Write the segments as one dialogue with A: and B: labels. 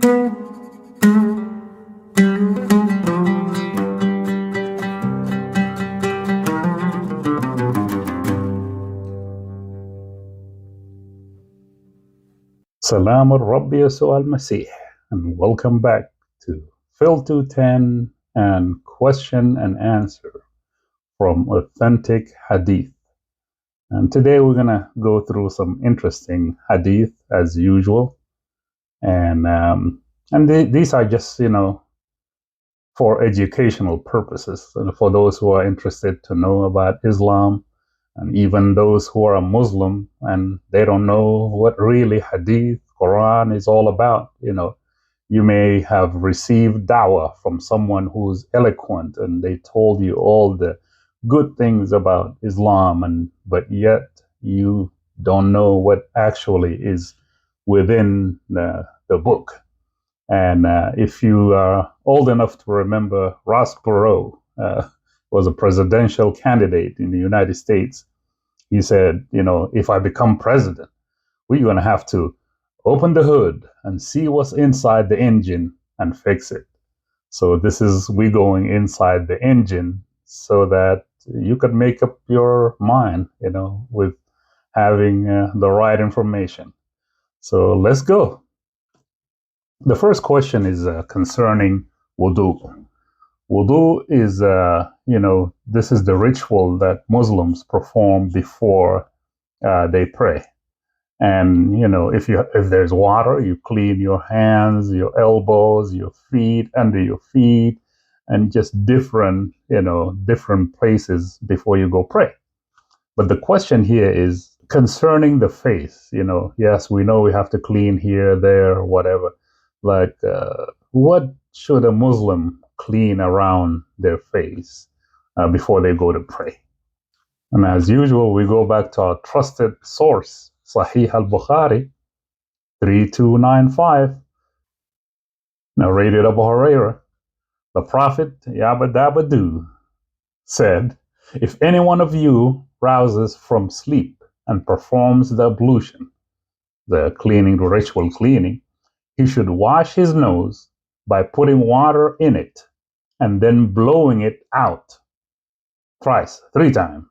A: Salam al-Rabbi Yasu'a al-Masih, and welcome back to Phil 210 and question and answer from authentic Hadith. And today we're going to go through some interesting Hadith as usual. And these are just, for educational purposes, and for those who are interested to know about Islam, and even those who are a Muslim and they don't know what really Hadith, Quran is all about. You may have received da'wah from someone who's eloquent and they told you all the good things about Islam, but yet you don't know what actually is within the book. And if you are old enough to remember, Ross Perot was a presidential candidate in the United States. He said, if I become president, we're going to have to open the hood and see what's inside the engine and fix it. So we're going inside the engine so that you could make up your mind, with having the right information. So let's go. The first question is concerning wudu. Wudu is, this is the ritual that Muslims perform before they pray. And, if there's water, you clean your hands, your elbows, your feet, under your feet, and just different places before you go pray. But the question here is concerning the face. Yes, we know we have to clean here, there, whatever. Like, what should a Muslim clean around their face before they go to pray? And as usual, we go back to our trusted source, Sahih al-Bukhari, 3295, narrated Abu Hurairah. The Prophet, Yabadabadu, said, if any one of you rouses from sleep and performs the ablution, the ritual cleaning, he should wash his nose by putting water in it and then blowing it out thrice, 3 times.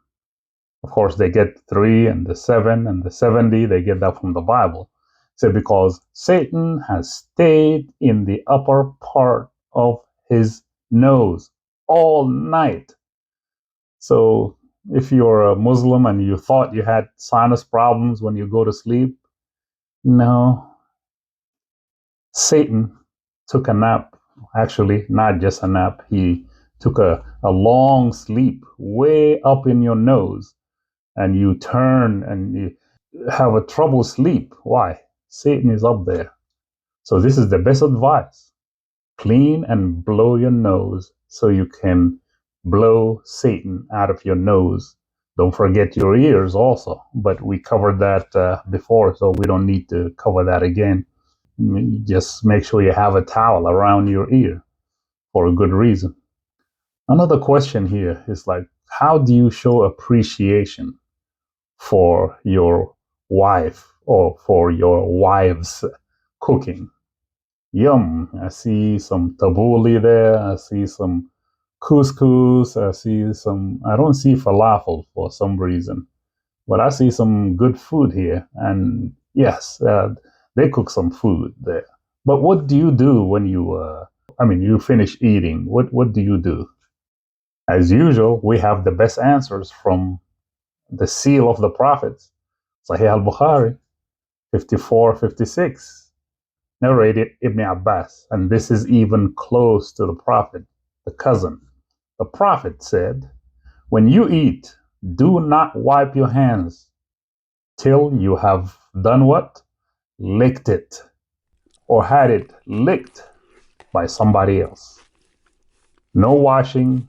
A: Of course, they get 3 and the 7 and the 70. They get that from the Bible. So because Satan has stayed in the upper part of his nose all night. So if you're a Muslim and you thought you had sinus problems when you go to sleep, no. Satan took a nap. Actually, not just a nap. He took a long sleep way up in your nose. And you turn and you have a trouble sleep. Why? Satan is up there. So this is the best advice. Clean and blow your nose so you can blow Satan out of your nose. Don't forget your ears also. But we covered that before, so we don't need to cover that again. Just make sure you have a towel around your ear for a good reason. Another question here is like, how do you show appreciation for your wife or for your wives cooking? Yum. I see some tabbouleh there. I see some couscous. I don't see falafel for some reason, but I see some good food here. And yes, they cook some food there. But what do you do when you finish eating? What do you do? As usual, we have the best answers from the seal of the prophets, Sahih al-Bukhari, 5456, narrated Ibn Abbas, and this is even close to the prophet, the cousin. The prophet said, when you eat, do not wipe your hands till you have done what? Licked it, or had it licked by somebody else. No washing,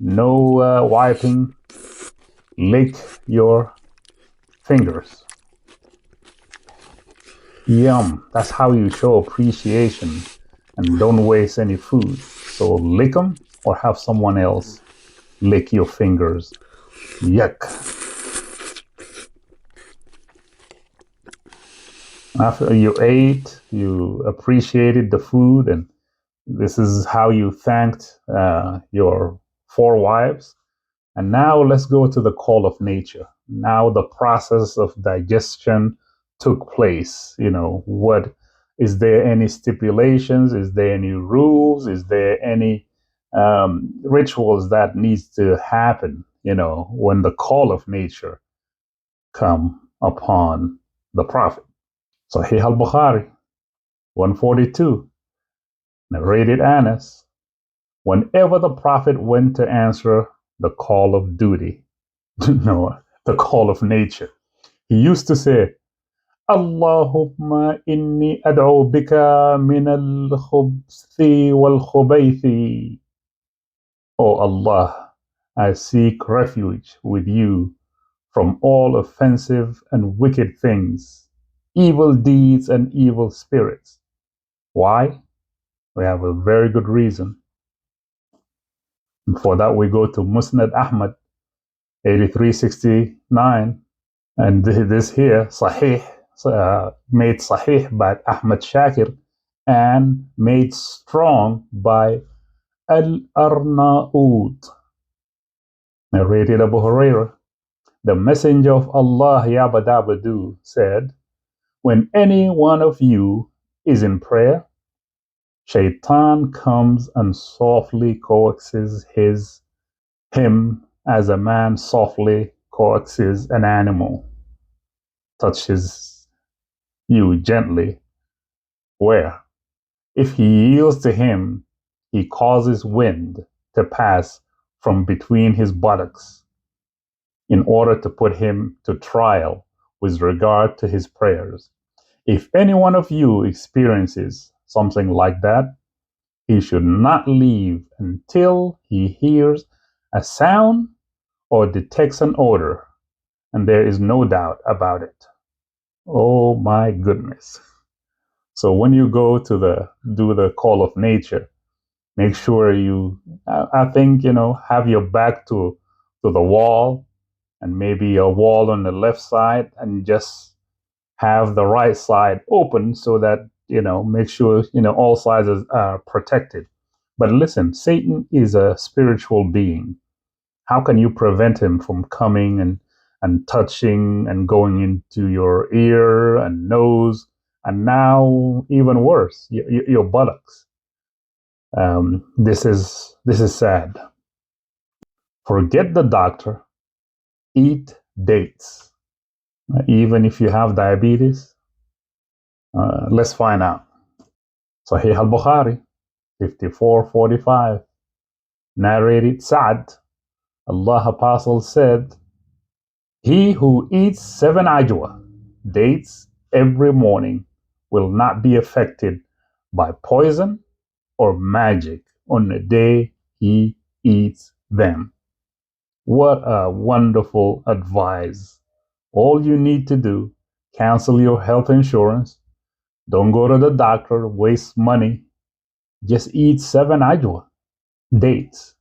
A: no wiping. Lick your fingers. Yum. That's how you show appreciation and don't waste any food. So lick them or have someone else lick your fingers. Yuck. After you ate, you appreciated the food, and this is how you thanked your four wives. And now let's go to the call of nature. Now the process of digestion took place. What is there any stipulations? Is there any rules? Is there any rituals that needs to happen? When the call of nature come upon the Prophet. Sahih al-Bukhari 142 narrated Anas. Whenever the Prophet went to answer the call of duty, no, the call of nature, he used to say, Allahumma inni ad'u bika min al-khubthi wal-khubaythi. Oh Allah, I seek refuge with you from all offensive and wicked things, evil deeds and evil spirits. Why? We have a very good reason. For that, we go to Musnad Ahmad 8369. And this here, Sahih, made Sahih by Ahmad Shakir and made strong by Al-Arnaud. Narrated Abu Hurairah. The Messenger of Allah, Yabadabadu, said, when any one of you is in prayer, Shaitan comes and softly coaxes him as a man softly coaxes an animal, touches you gently. Where? If he yields to him, he causes wind to pass from between his buttocks in order to put him to trial with regard to his prayers. If any one of you experiences something like that, he should not leave until he hears a sound or detects an odor, and there is no doubt about it. Oh my goodness. So when you go to do the call of nature, make sure I think, have your back to the wall and maybe a wall on the left side, and just have the right side open so that, make sure, all sides are protected. But listen, Satan is a spiritual being. How can you prevent him from coming and touching and going into your ear and nose, and now even worse, your buttocks? This is sad. Forget the doctor. Eat dates. Even if you have diabetes, let's find out. Sahih al-Bukhari 5445 narrated Sa'd. Allah Apostle said, he who eats 7 ajwa, dates, every morning will not be affected by poison or magic on the day he eats them. What a wonderful advice. All you need to do, cancel your health insurance, don't go to the doctor, waste money, just eat 7 ajwa, dates,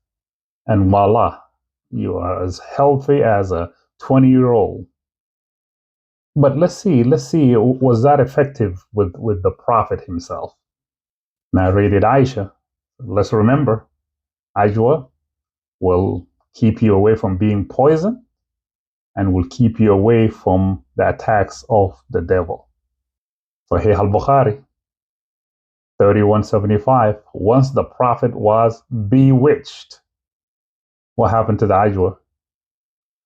A: and voila, you are as healthy as a 20-year-old. But let's see, was that effective with the Prophet himself? Narrated Aisha. Let's remember, ajwa will keep you away from being poisoned and will keep you away from the attacks of the devil. Sahih al-Bukhari 3175. Once the Prophet was bewitched. What happened to the ajwa?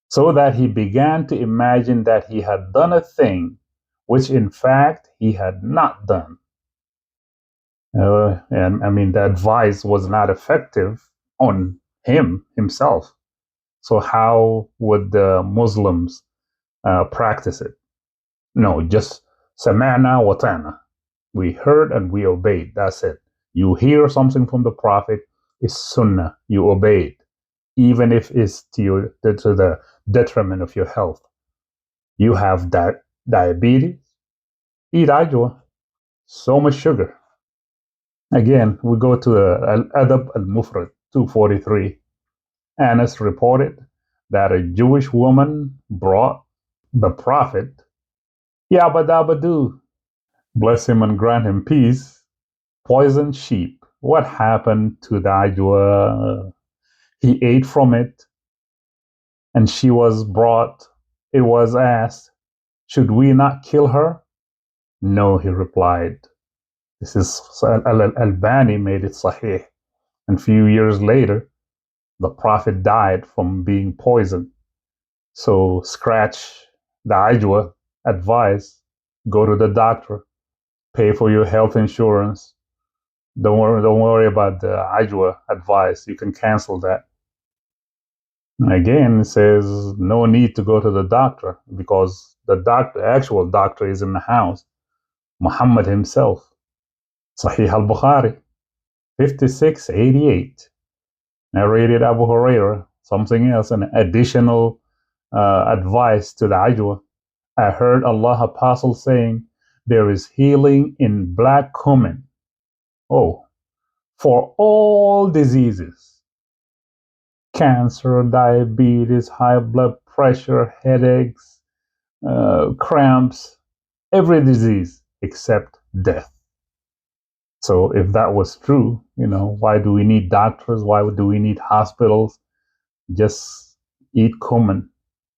A: So that he began to imagine that he had done a thing which in fact he had not done. And I mean, the advice was not effective on himself. So how would the Muslims practice it? No, just sama'na wa ta'na. We heard and we obeyed. That's it. You hear something from the Prophet, it's sunnah. You obey it, even if it's to the detriment of your health. You have diabetes, eat ajwa. So much sugar. Again, we go to Al-Adab al-Mufrad 243. Anas reported that a Jewish woman brought the Prophet Yabadabadu bless him and grant him peace, poisoned sheep. What happened to the ajwa? He ate from it, and she was brought. It was asked, should we not kill her? No, he replied. This is Al-Albani made it sahih. And a few years later, the Prophet died from being poisoned. So scratch the ajwa, advice, go to the doctor, pay for your health insurance. Don't worry about the ajwa advice. You can cancel that. Again, it says no need to go to the doctor because the actual doctor is in the house. Muhammad himself. Sahih al-Bukhari, 5688. Narrated Abu Huraira, something else, an additional advice to the ajwa. I heard Allah Apostle saying, there is healing in black cumin. Oh, for all diseases. Cancer, diabetes, high blood pressure, headaches, cramps, every disease except death. So if that was true, why do we need doctors? Why do we need hospitals? Just eat cumin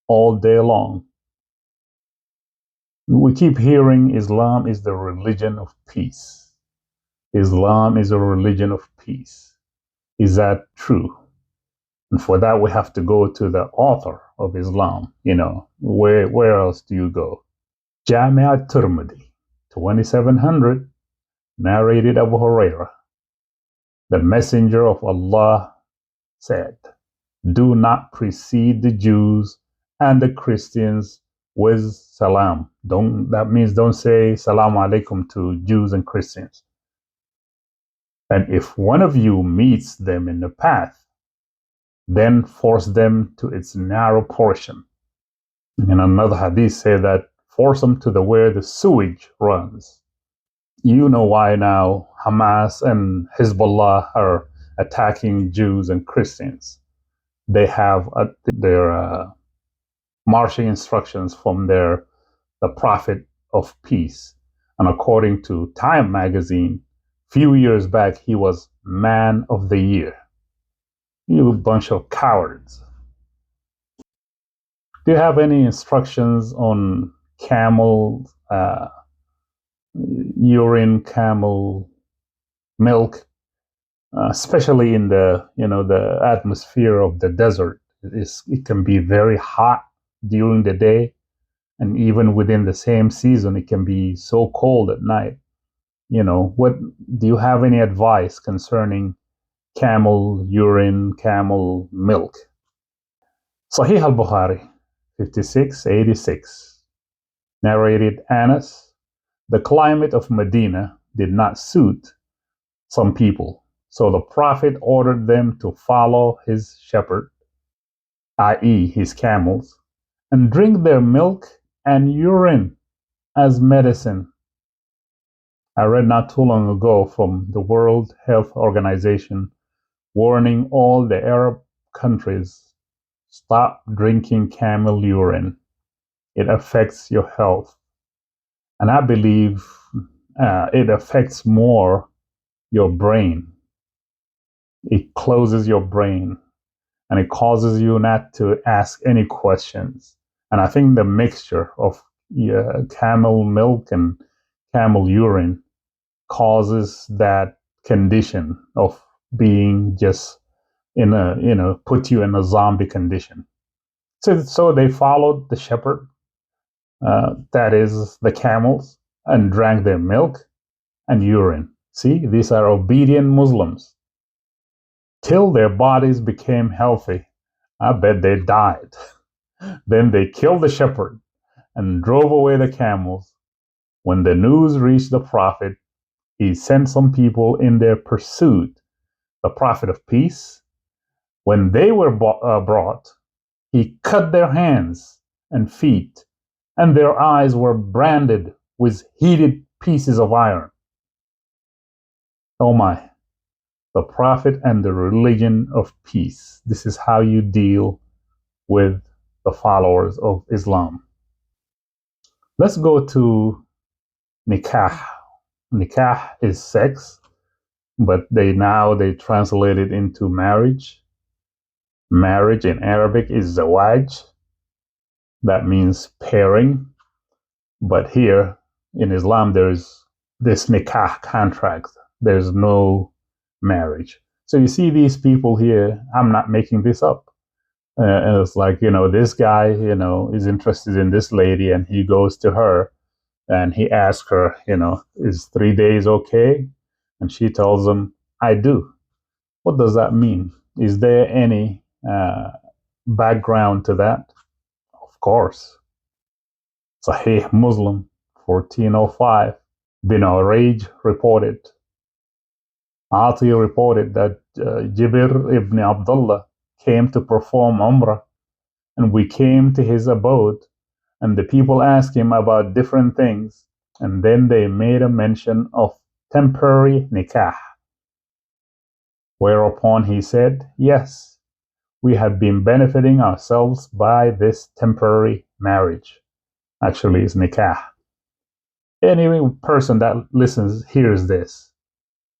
A: all day long. We keep hearing Islam is the religion of peace. Islam is a religion of peace. Is that true? And for that, we have to go to the author of Islam. Where else do you go? Jami' al-Tirmidhi, 2700, narrated Abu Huraira. The Messenger of Allah said, do not precede the Jews and the Christians with salam. That means don't say salam alaikum to Jews and Christians. And if one of you meets them in the path, then force them to its narrow portion. In another hadith said that force them to where the sewage runs. You know why now Hamas and Hezbollah are attacking Jews and Christians. They have their marching instructions from the Prophet of Peace. And according to Time magazine, a few years back, he was Man of the Year. You bunch of cowards. Do you have any instructions on camel urine, camel milk, especially in the atmosphere of the desert? It can be very hot during the day, and even within the same season, it can be so cold at night. What do you have any advice concerning camel urine, camel milk? Sahih al-Bukhari, 5686, narrated Anas. The climate of Medina did not suit some people, so the Prophet ordered them to follow his shepherd, i.e., his camels, and drink their milk and urine as medicine. I read not too long ago from the World Health Organization warning all the Arab countries, stop drinking camel urine. It affects your health. And I believe it affects more your brain. It closes your brain and it causes you not to ask any questions. And I think the mixture of camel milk and camel urine causes that condition of being just put you in a zombie condition. So they followed the shepherd, that is the camels, and drank their milk and urine. See, these are obedient Muslims. Till their bodies became healthy. I bet they died. Then they killed the shepherd and drove away the camels. When the news reached the Prophet, he sent some people in their pursuit, the Prophet of Peace. When they were brought, he cut their hands and feet, and their eyes were branded with heated pieces of iron. Oh my, the Prophet and the religion of peace. This is how you deal with the followers of Islam. Let's go to nikah. Nikah is sex, but they translate it into marriage. Marriage in Arabic is zawaj. That means pairing. But here in Islam, there's this nikah contract. There's no marriage. So you see these people here, I'm not making this up. And it's like, this guy, is interested in this lady and he goes to her and he asks her, is 3 days okay? And she tells him, I do. What does that mean? Is there any background to that? Of course. Sahih Muslim 1405. Bin Urayj reported. Ati reported that Jibir ibn Abdullah came to perform Umrah, and we came to his abode, and the people asked him about different things, and then they made a mention of temporary nikah. Whereupon he said, yes, we have been benefiting ourselves by this temporary marriage. Actually, it's nikah. Any person that listens hears this.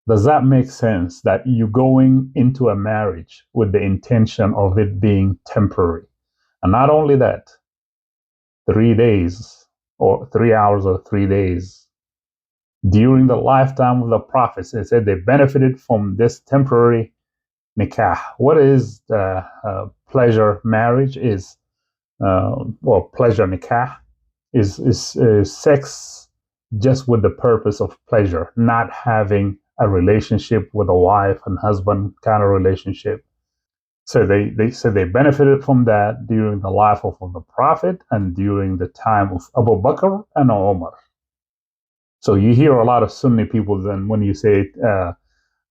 A: Does that make sense that you're going into a marriage with the intention of it being temporary? And not only that, 3 days or 3 hours or 3 days during the lifetime of the prophets, they said they benefited from this temporary nikah. What is pleasure marriage? Is pleasure nikah is sex just with the purpose of pleasure, not having a relationship with a wife and husband kind of relationship. So they said they benefited from that during the life of the Prophet and during the time of Abu Bakr and Umar. So you hear a lot of Sunni people then when you say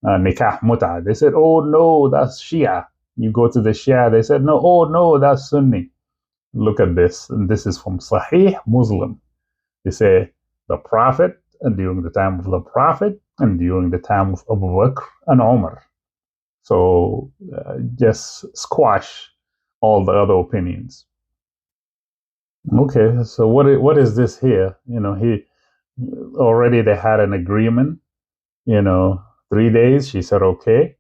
A: nikah muta, they said, oh no, that's Shia. You go to the Shia, they said, no, oh no, that's Sunni. Look at this, and this is from Sahih Muslim. They say the Prophet, and during the time of the Prophet, and during the time of Abu Bakr and Umar. So just squash all the other opinions. Okay, so what is this here? He already they had an agreement. 3 days. She said okay,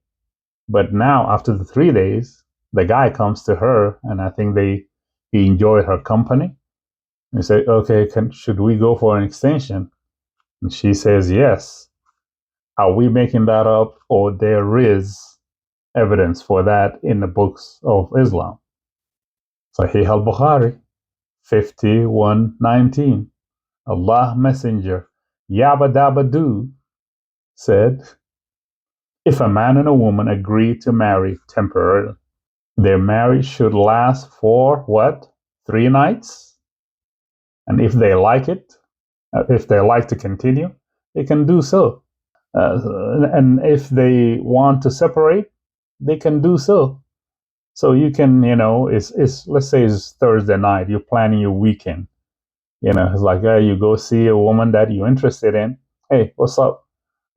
A: but now after the 3 days, the guy comes to her, and I think he enjoyed her company. He said, okay, should we go for an extension? And she says yes. Are we making that up, or there is evidence for that in the books of Islam? Sahih al-Bukhari 51:19. Allah Messenger Yabba Dabba Doo said, if a man and a woman agree to marry temporarily, their marriage should last for what? 3 nights? And if they like it, if they like to continue, they can do so. And if they want to separate, they can do so. So you can, it's let's say it's Thursday night, you're planning your weekend. It's like, you go see a woman that you're interested in. Hey, what's up?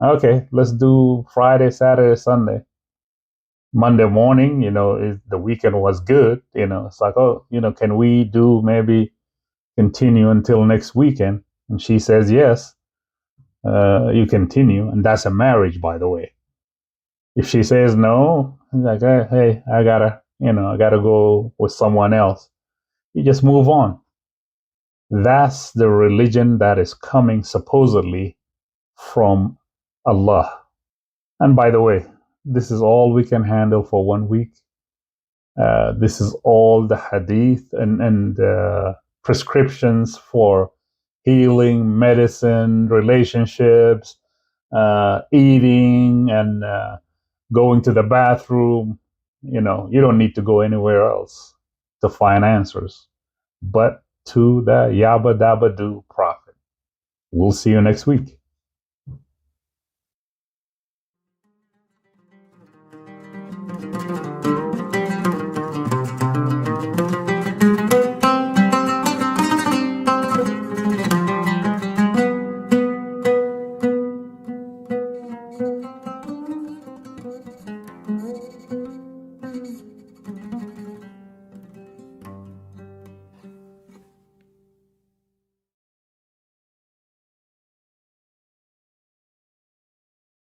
A: Okay, let's do Friday, Saturday, Sunday. Monday morning, the weekend was good. It's like, oh, can we do maybe continue until next weekend? And she says yes. You continue, and that's a marriage, by the way. If she says no, like, hey, I gotta go with someone else. You just move on. That's the religion that is coming supposedly from Allah. And by the way, this is all we can handle for 1 week. This is all the hadith and prescriptions for healing, medicine, relationships, eating, and going to the bathroom. You don't need to go anywhere else to find answers, but to the Yabba Dabba Doo Prophet. We'll see you next week.